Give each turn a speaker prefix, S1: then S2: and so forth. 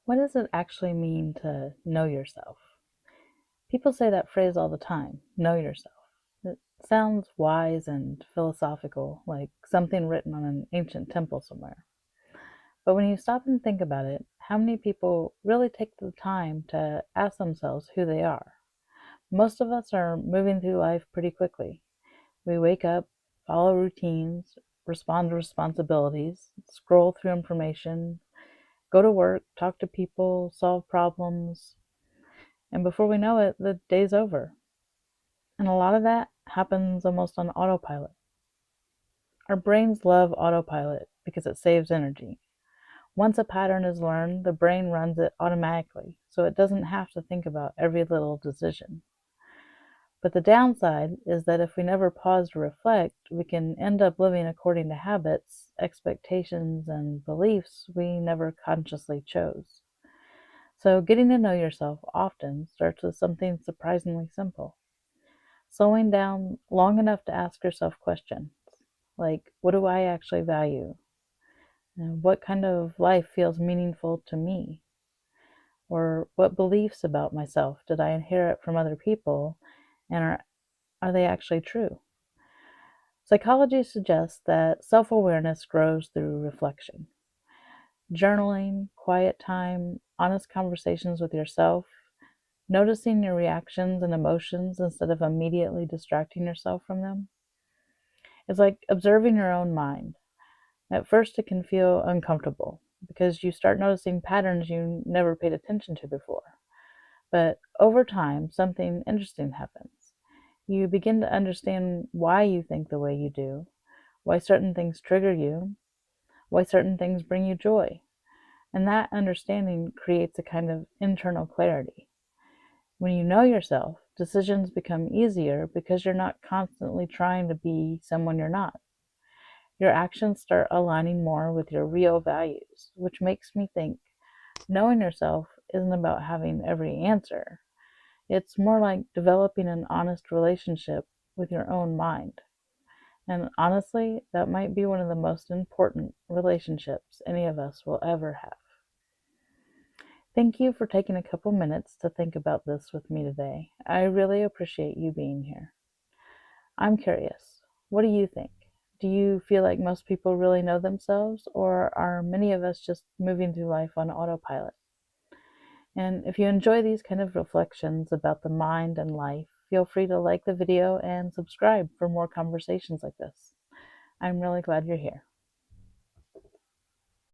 S1: What does it actually mean to know yourself? People say that phrase all the time, know yourself. It sounds wise and philosophical, like something written on an ancient temple somewhere. But when you stop and think about it, how many people really take the time to ask themselves who they are? Most of us are moving through life pretty quickly. We wake up, follow routines, respond to responsibilities, scroll through information, go to work, talk to people, solve problems, and before we know it, the day's over. And a lot of that happens almost on autopilot. Our brains love autopilot because it saves energy. Once a pattern is learned, the brain runs it automatically, so it doesn't have to think about every little decision. But the downside is that if we never pause to reflect, we can end up living according to habits, expectations, and beliefs we never consciously chose. So, getting to know yourself often starts with something surprisingly simple. Slowing down long enough to ask yourself questions like, what do I actually value? And what kind of life feels meaningful to me? Or what beliefs about myself did I inherit from other people, and are they actually true? Psychology suggests that self awareness grows through reflection. Journaling, quiet time, honest conversations with yourself, noticing your reactions and emotions instead of immediately distracting yourself from them. It's like observing your own mind. At first, it can feel uncomfortable because you start noticing patterns you never paid attention to before. But over time, something interesting happens. You begin to understand why you think the way you do, why certain things trigger you, why certain things bring you joy. And that understanding creates a kind of internal clarity. When you know yourself, decisions become easier because you're not constantly trying to be someone you're not. Your actions start aligning more with your real values, which makes me think knowing yourself isn't about having every answer. It's more like developing an honest relationship with your own mind. And honestly, that might be one of the most important relationships any of us will ever have. Thank you for taking a couple minutes to think about this with me today. I really appreciate you being here. I'm curious, what do you think? Do you feel like most people really know themselves, or are many of us just moving through life on autopilot? And if you enjoy these kind of reflections about the mind and life, feel free to like the video and subscribe for more conversations like this. I'm really glad you're here.